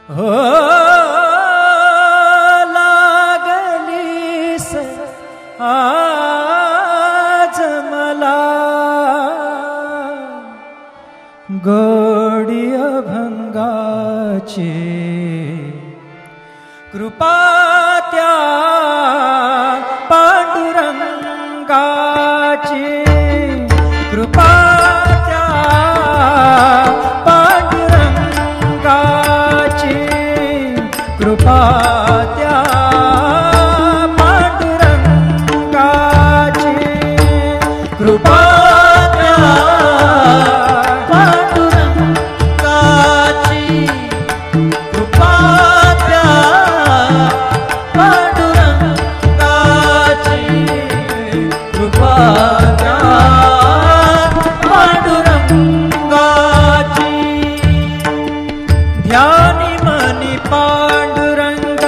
हो लागली से आज मला गोडी अभंगाची कृपा त्या पांडुरंगाची कृपा त्या पांडुरंगाची कृपा त्या पांडुरंगाची कृपा त्या पांडुरंगाची कृपा त्या पांडुरंगाची कृपा त्या पांडुरंगाची ध्यानी मनी पांडुरंग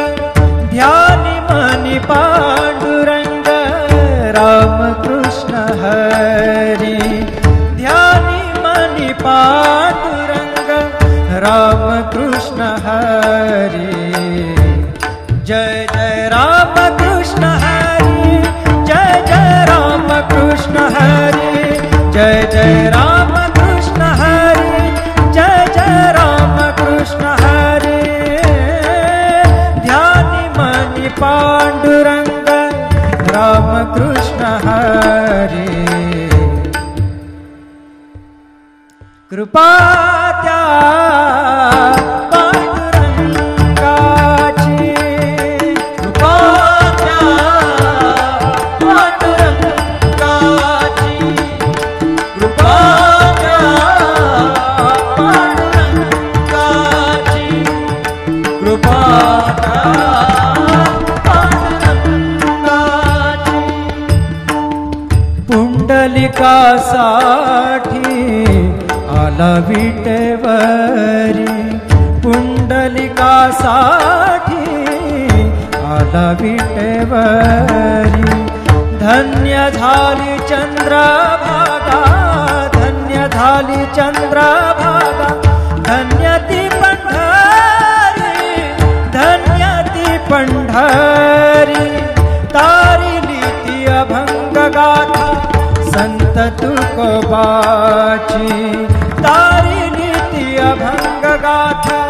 ध्यानी मनी पांडुरंग रामकृष्ण हरी ध्यानी मनी पांडुरंग रामकृष्ण हरी जय जय रामकृष्ण हरी जय जय रामकृष्ण हरी जय जय रामकृष्ण हरी जय जय रामकृष्ण हरी ध्यानी मनी पांडुरंग रामकृष्ण हरी कृपा त्या पांडुरंगाची कृपा त्या पांडुरंगाची कृपा त्या पांडुरंगाची कृपा त्या पांडुरंगाची पुंडलिकासाठी आला विटेवरी पुंडलिकासाठी आला विटेवरी धन्य झाली चंद्रभागा धन्य झाली चंद्रभागा धन्य ती पंढरी धन्य ती पंढरी तारिली ती अभंग गाथा संत तुकोबाची तारिली ती अभंग गाथा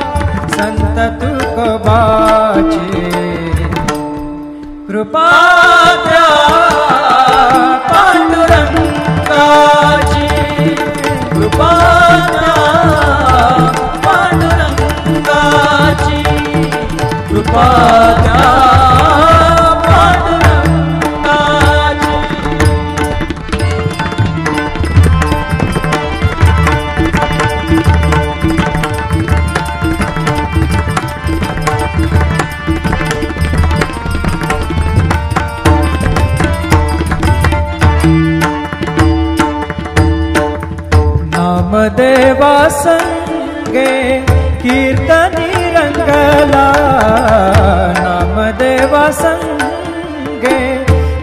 संत तुकोबाची कृपा त्या पांडुरंगाची कृपा त्या पांडुरंगाची कृपा त्या नामदेवा संगे कीर्तनी रंगला नामदेवा संगे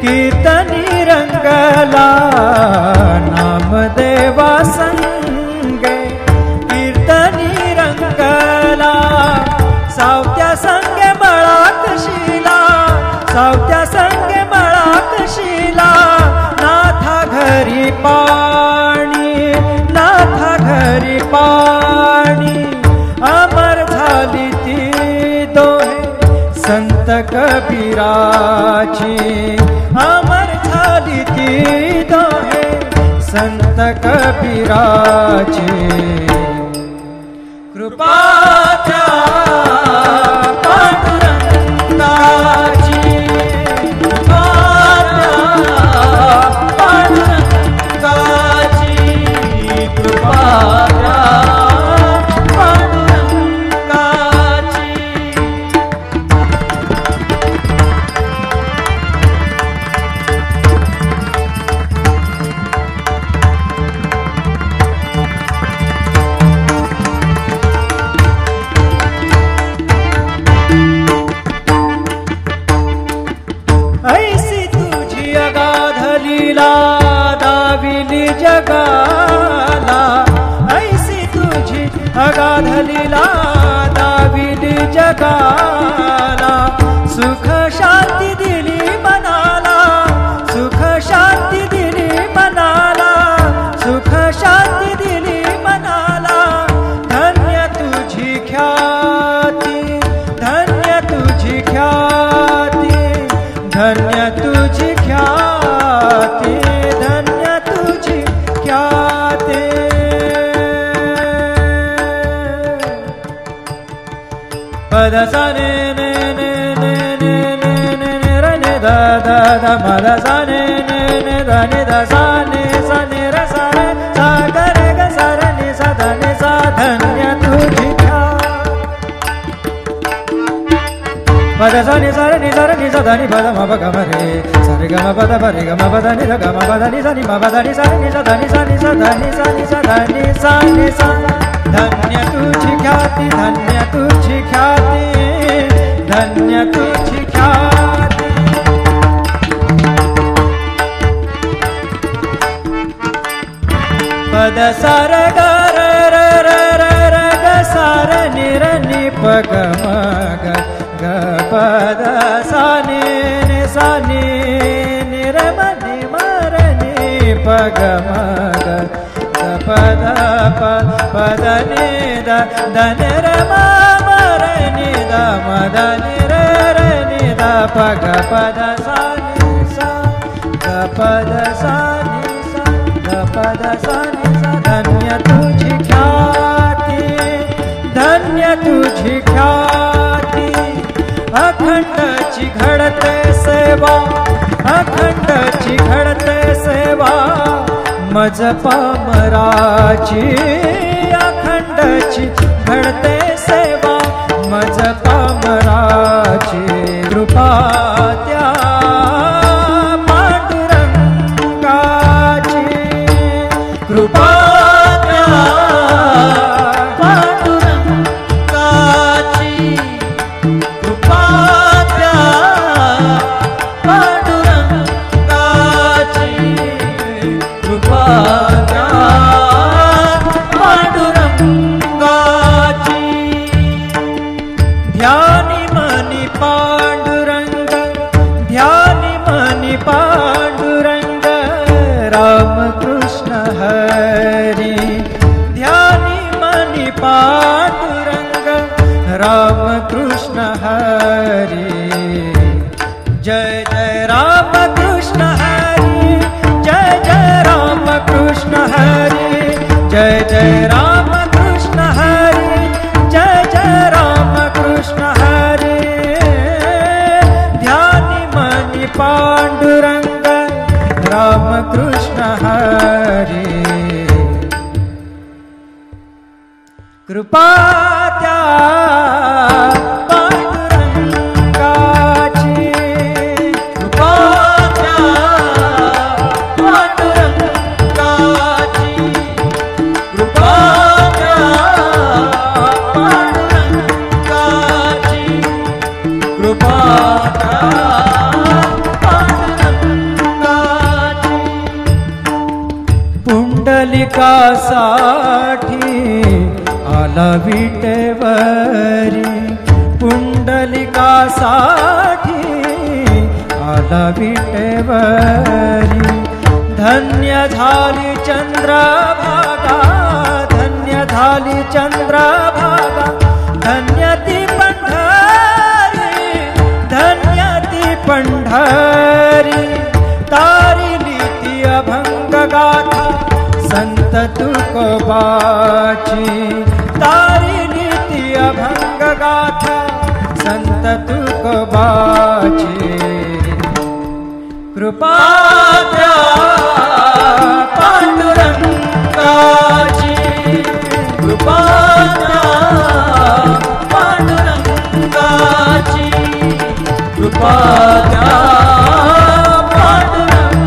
कीर्तनी रंगला नामदेवा संगे कीर्तनी रंगला सावत्या संगे मळात शिला सावत्या संगे मळात शिला नाथा घरी पाणी नाथा घरी पाणी अमर झाली ती दोहे संत कबीराची अमर झाली ती दोहे संत कबीराची कृपा त्या पांडुरंगाची कृपा त्या पांडुरंगाची कृपा त्या पांडुरंगाची जगाला, सुख शांती दिली मनाला, सुख शांती दिली मनाला, सुख शांती दिली मनाला. धन्य तुझी ख्याती, धन्य तुझी ख्याती, धन्य तुझी ख्याती, धन्य तुझी ख्याती. पद सा ने ने ने ने ने ने ने ने र ने दा दा दा पद सा ने ने ने दा ने दा सा ने र सा रे सा ग रे ग सा र ने सा दा ने सा. धन्य तुझी पद सा नि सा नि सा नि सा धा नि पद म प ग म रे सा रे ग म पद प रे ग म पद नि ध ग म पद नि सा नि म पद नि सा नि सा धा नि सा नि सा धा नि सा नि सा धा नि सा नि सा. धन्य तुझी ख्याति, धन्य तुझी ख्याति, धन्य तुझी ख्याति. पद सा र ग र र र र र ग सा र नि र नि प ग म ग ग पद सा नि नि सा नि नि र म नि म र नि प ग म ग ग पद प पद नि द द नि र म म र नि द म द नि र र नि द प ग पद सा नि सा ग पद सा नि सा ग पद सा नि सा. धन्य तुझी ख्याति, धन्य तुझी ख्याति. अखंडची घडते सेवा, अखंडची घडते सेवा, मज पामराची. अखंडची घडते सेवा, मज पामराची. कृपा त्या पांडुरंगाची, कृपा त्या पांडुरंगाची, कृपा त्या पांडुरंगाची, कृपा त्या पांडुरंगाची. ध्यानी मनी पांडुरंग, ध्यानी मनी पांडुरंग, राम कृष्ण हरी. ध्यानी मनी पांडुरंग, राम कृष्ण हरी. जय जय राम कृष्ण हरी, जय जय राम कृष्ण हरी, जय जय राम कृष्ण हरी, जय जय राम कृष्ण हरी. ध्यानी मनी पांडुरंग, राम कृष्ण हरी. कृपा त्या पांडुरंगाची, कृपा त्या पांडुरंगाची, कृपा त्या पांडुरंगाची, कृपा त्या पांडुरंगाची. पुंडलिकासाठी आला विटेवरी, पुंडलिकासाठी आला विटेवरी. धन्य झाली चंद्रभागा, धन्य झाली चंद्रभागा, धन्य ती पंढरी, धन्य ती पंढरी. तारिली ती अभंग गाथा संत तुकोबाची, तारिली ती अभंग गाथा संत तुकोबाची. कृपा त्या पांडुरंगाची, कृपा त्या पांडुरंगाची, कृपा त्या पांडुरंगाची.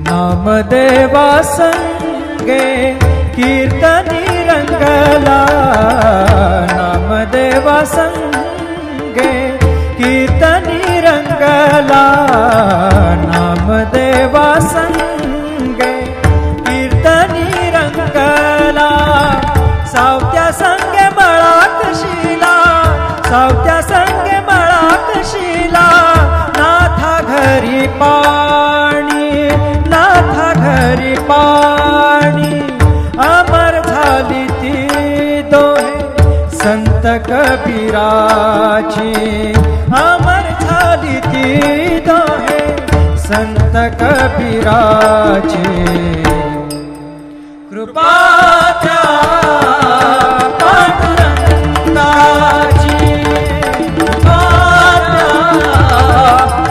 नामदेवा संगे कीर्तनी रंगला नामदेवा संगे कीर्तनी रंगला नामदेवा संगे कीर्तनी रंगला सावत्या संगे मळाक शिला सावत्या संगे मळाक शिला नाथा घरी पाणी नाथा घरी पाणी अमर झाली ती दोहे संत कबीराची अमर झाली ती दोहे संत कबीराची कृपा त्या पांडुरंगाची कृपा त्या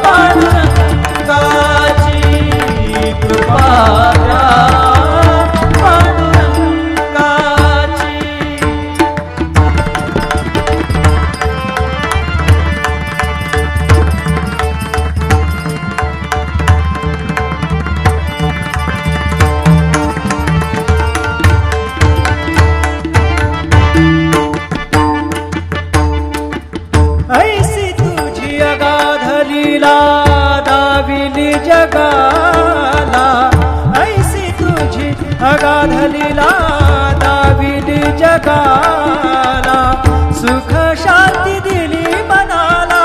पांडुरंगाची कृपा त्या पांडुरंगाची ऐसी तुझी अगाध लीला दाविली जगाला ऐसी तुझी अगाध लीला दाविली जगाला सुख शांती दिली मनाला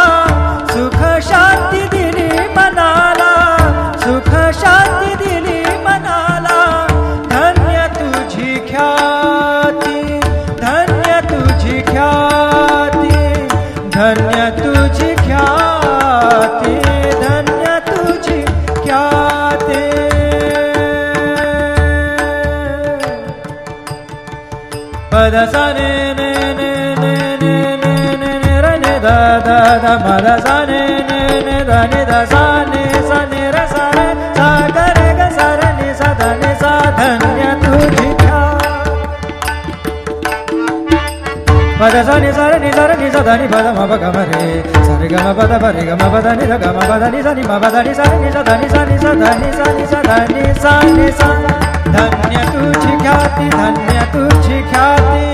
सुख शांती दिली मनाला सुख शांती दिली मनाला धन्य तुझी ख्याती धन्य तुझी ख्याती धन्य तुझी ख्याती धन्य तुझी ख्याती पद सा ने ने ने ने ने ने ने ने र ने दा दा दा मद सा ने ने ने दा ने दा सा ने र सा रे सा ग रे ग सा रे नि सा धा नि सा धन्य तुझी पद सा नि सा रे नि सा रे नि सा धा नि पद म प ग म रे सा रे ग म पद प रे ग म पद नि ध ग म पद नि सा नि म पद नि सा नि सा धा नि सा नि सा धा नि सा नि सा धा नि सा नि सा धन्य तुझी ख्याती धन्य तुझी ख्याती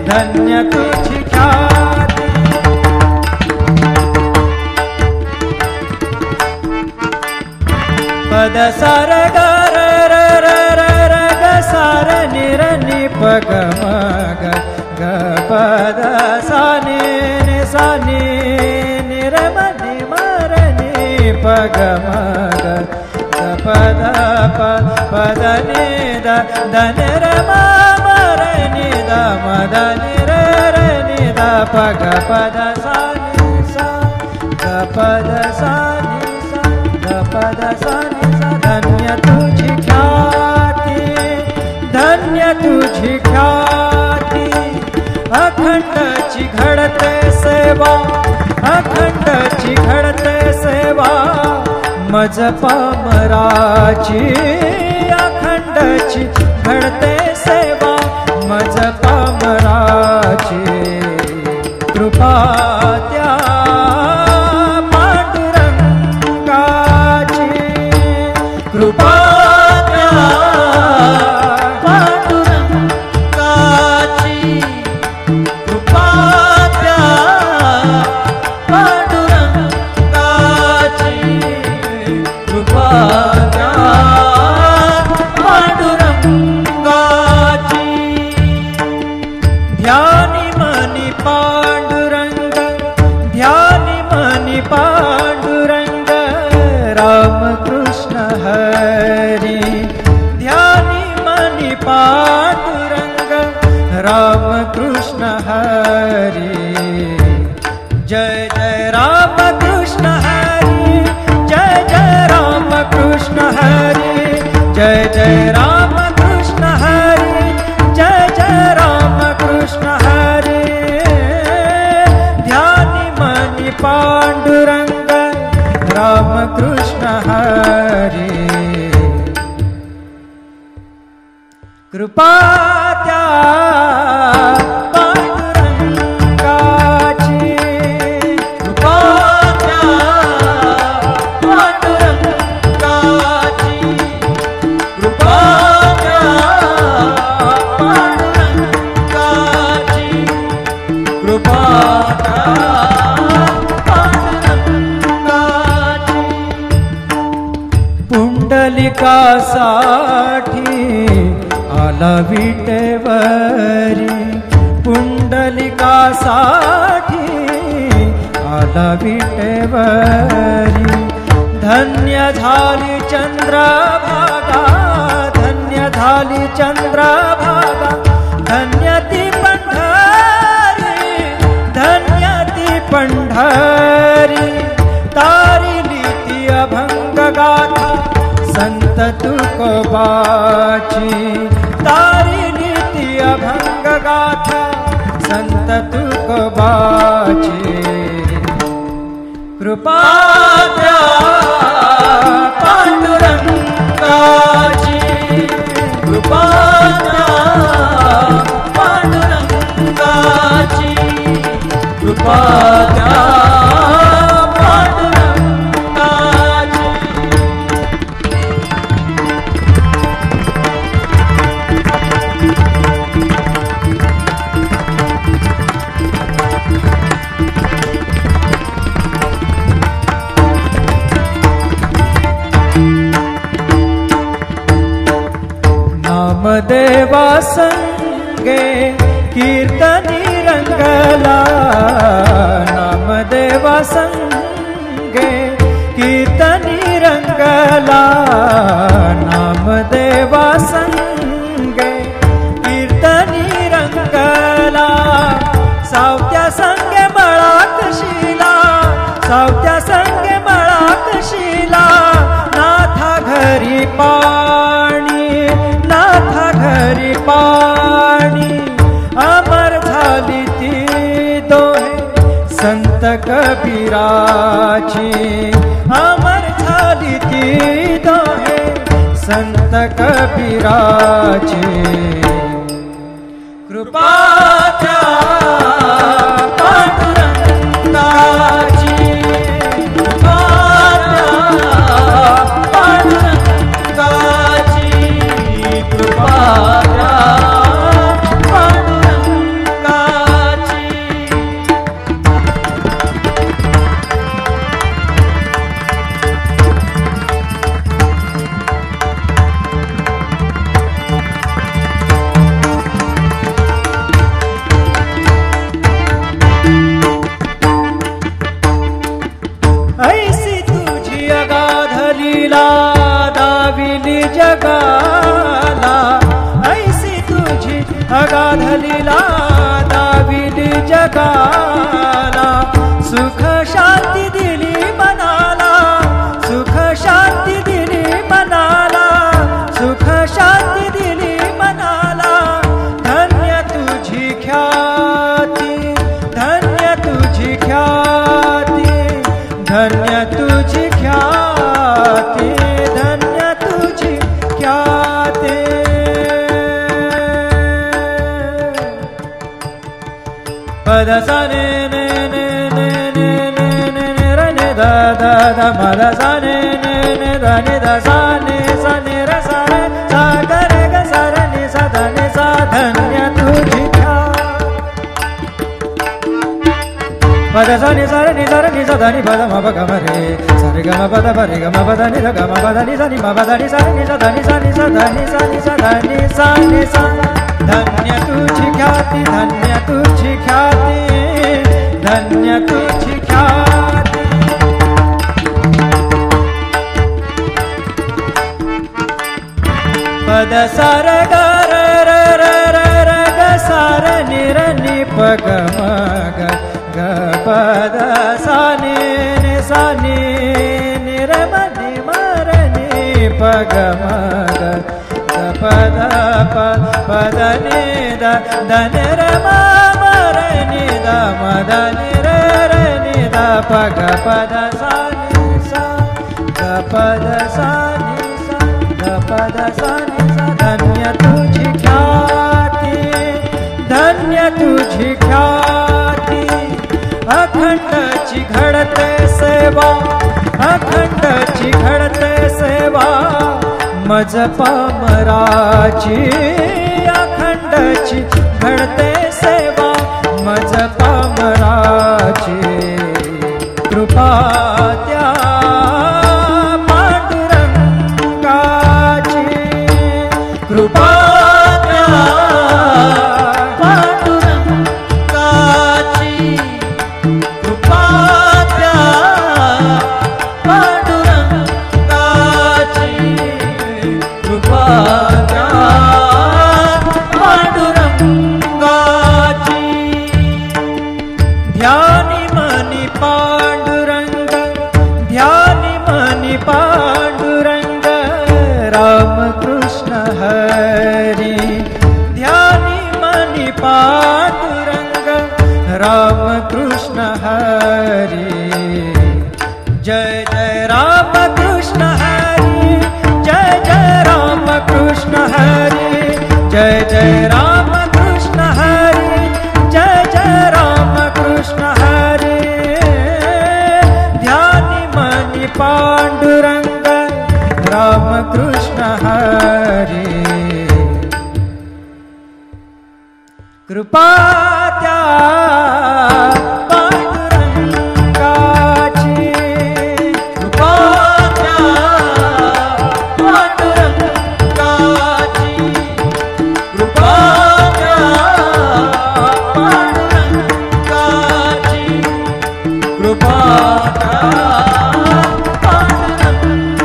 धन्य तुझी ख्याती पद सा र ग र र र र र ग सा र नि र नि प ग म ग ग पद सा नि नि सा नि नि र म नि म र नि प ग म ग ग पद प पद नि द द नि र म म र नि द म द नि र र नि द प ग पद सा नि सा ग पद सा नि सा ग पद सा नि सा धन्य तुझी ख्याती धन्य तुझी ख्याती अखंडची घडते सेवा अखंडची घडते सेवा मज पामराची अखंडची घडते सेवा मज पामराची कृपा त्या पांडुरंगाची कृपा त्या पांडुरंगाची कृपा त्या पांडुरंगाची कृपा त्या पांडुरंगाची ध्यानी मनी पांडुरंग ध्यानी मनी पांडुरंग रामकृष्ण हरी ध्यानी मनी पांडुरंग रामकृष्ण हरी जय जय रामकृष्ण हरी जय जय रामकृष्ण हरी जय जय रामकृष्ण हरी जय जय रामकृष्ण हरी ध्यानी मनी पांडुरंग रामकृष्ण हरी कृपा त्या पांडुरंगाची कृपा त्या पांडुरंगाची कृपा त्या आला विटेवरी पुंडलिकासाठी आला विटेवरी धन्य झाली चंद्रभागा धन्य झाली चंद्रभागा धन्य ती पंढरी धन्य ती पंढरी तारिली ती अभंग गाथा संत तुकोबाची तारिली ती अभंग गाथा संत तुकोबाची कृपा द्या पांडुरंगाची कृपा द्या पांडुरंगाची कृपा द्या पांडुरंगाची नामदेवा संगे कीर्तनी रंगला नामदेवा संगे कीर्तनी रंगला नामदेवा संगे कीर्तनी रंगला सावत्या संगे मळाकशीला सावत्या संगे मळाकशीला नाथा घरी पाणी नाथा घरी पाणी अमर झाली ती दोहे संत कबीराची अमर झाली ती दोहे संत कबीराची कृपा द्या पांडुरंगाची कृपा द्या पांडुरंगाची कृपा द्या पांडुरंगाची ऐसी तुझी अगाध लीला दाविली जगाला ऐसी तुझी अगाध लीला दाविली जगाला सुख शांती दिली मनाला सुख शांती दिली मनाला सुख शांती दिली मनाला धन्य तुझी ख्याती धन्य तुझी ख्याती धन्य तुझी ख्याती धन्य तुझी ख्याती पद सा ने ने ने ने ने ने ने ने र ने द द द मद सा ने ने ने द ने द सा ने र सा रे सा ग रे ग सा र ने सा ध ने सा धन्य तुझी पद सा नि सा नि सा ध नि पद म प ग म रे सा रे ग म प द प रे ग म प द नि ध ग म प द नि सा नि म प द नि सा नि सा ध नि सा नि सा ध नि सा नि सा ध नि सा नि सा धन्य तुझी ख्याती धन्य तुझी ख्याती धन्य तुझी ख्याती पद सा र ग र र र र र ग सा र नि र नि प ग म ग ग पद सा नि नि सा नि नि र म नि म र नि प ग म ग ग पद प पद नि द द नि र म म र नि द म द नि र र नि द प ग पद सा नि सा ग पद सा नि सा ग पद सा नि सा धन्य तुझी ख्याती धन्य तुझी ख्याती अखंडची घडते सेवा अखंडची घडते सेवा मज पामराची अखंडची घडते सेवा मज पामराची कृपा त्या पांडुरंगाची कृपा त्या मनी पांडुरंग राम कृष्ण हरी जय जय राम कृष्ण हरी जय जय राम कृष्ण हरी जय जय राम कृष्ण हरी जय जय राम कृष्ण हरी ध्यानी मनी पांडुरंग राम कृष्ण हरी कृपा त्या पांडुरंगाची कृपा त्या पांडुरंगाची कृपा त्या पांडुरंगाची कृपा त्या पांडुरंगाची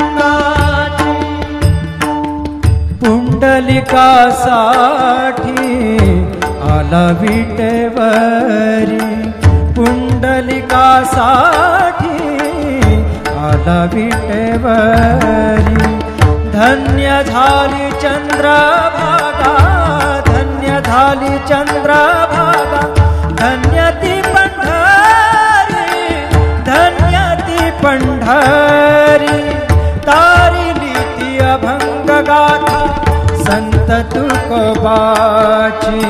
पुंडलिकासाठी आला विटेवरी पुंडलिकासाठी आला विटेवरी धन्य झाली चंद्रभागा धन्य झाली चंद्रभागा धन्य ती पंढरी धन्य ती पंढरी तारिली ती अभंग गाथा संत तुकोबाची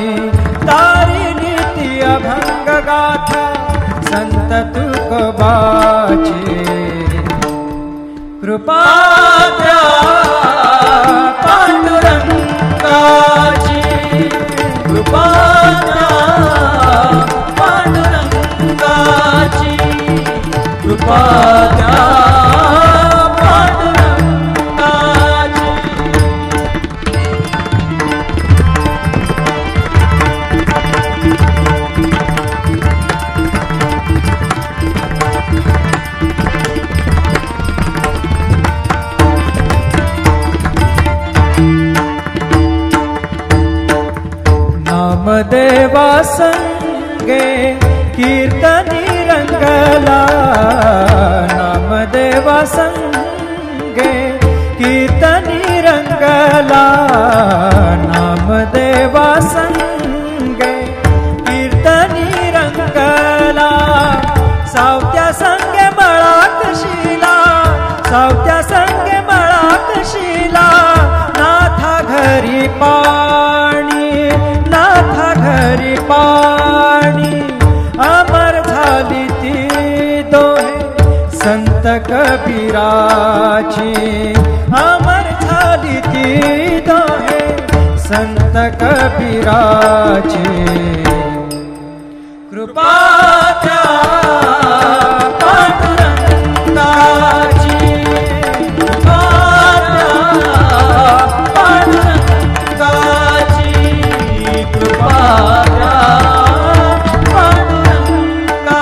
तारिली ती अभंग गाथा संत तुकोबाची कृपा त्या पांडुरंगाची कृपा त्या पांडुरंगाची कृपा त्या पांडुरंगाची नामदेवा संगे कीर्तनी रंगला नामदेवा संगे कीर्तनी रंगला नामदेवा संगे कीर्तनी रंगला सावत्या संगे मळात शिला सावत्या संगे मळात शिला नाथा घरी पाणी नाथा घरी पाणी अमर झाली ती दोहे संत कबीराची अमर झाली ती दोहे संत कबीराची कृपा त्या पांडुरंगाची कृपा त्या पांडुरंगाची कृपा त्या पांडुरंगाची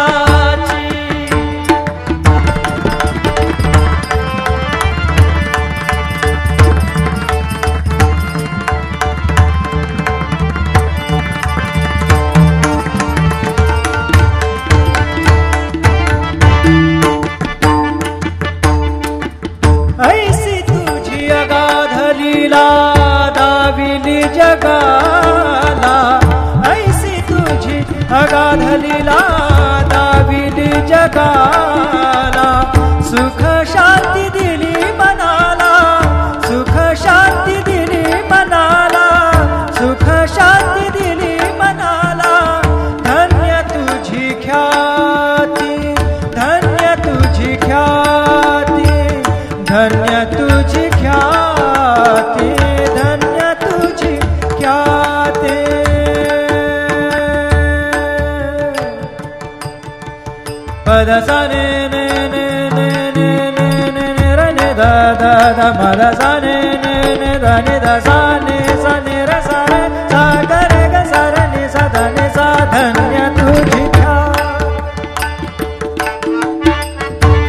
ऐसी तुझी अगाध लीला दाविली जगाला ऐसी तुझी अगाध लीला दाविली जगाला सुख शांती दिली मनाला सुख शांती दिली मनाला सुख शांती दिली मनाला धन्य तुझी ख्याती धन्य तुझी ख्याती धन्य तुझी ख्याती धन्य तुझी ख्याती पद सा ने ने ने ने ने ने ने ने र ने दा दा दा मद सा ने ने ने दा ने दा सा ने र सा रे सा ग रे ग सा र ने सा धा ने सा धन्य तुझी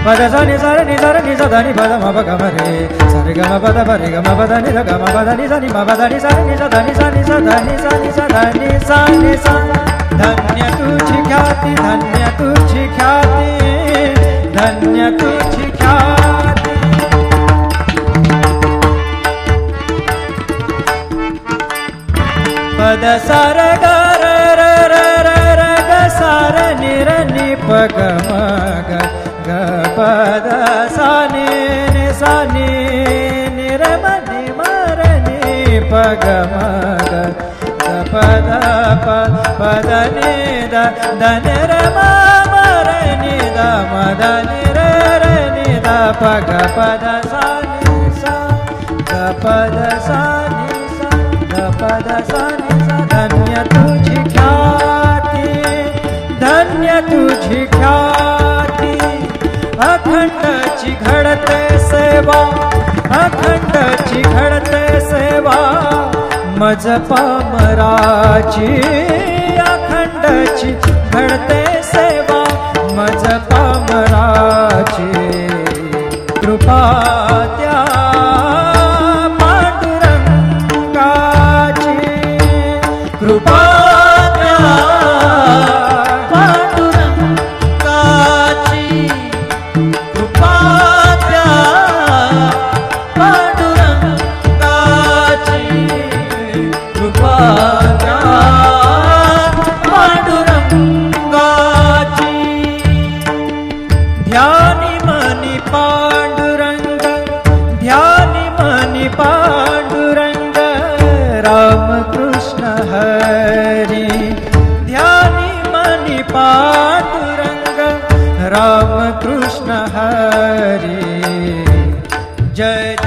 पद सा नि सा नि सा नि सा धा नि पद म प ग म रे सा रे ग म पद प रे ग म पद नि ध ग म पद नि सा नि म पद नि सा नि सा धा नि सा नि सा धा नि सा नि सा धा नि सा नि सा धन्य तुझी ख्याती धन्य तुझी ख्याती धन्य तुझी ख्याती पद सा र ग सार निर नि प ग म ग ग प द सा नि नि सा नि नि र म नि म र नि प ग म ग ग प द प द नि द द नि र म म र नि द म द नि र र नि द प ग प द सा नि सा ग प द सा नि सा ग प द सा नि सा धन्य तुझी ख्याती धन्य तुझी ख्याती अखंडची घडते सेवा अखंडची घडते सेवा मज पामराची अखंडची घडते सेवा मज पामराची कृपा त्या पांडुरंगाची कृपा पांडुरंग राम कृष्ण हरी ध्यानी मनी पांडुरंग राम कृष्ण हरी जय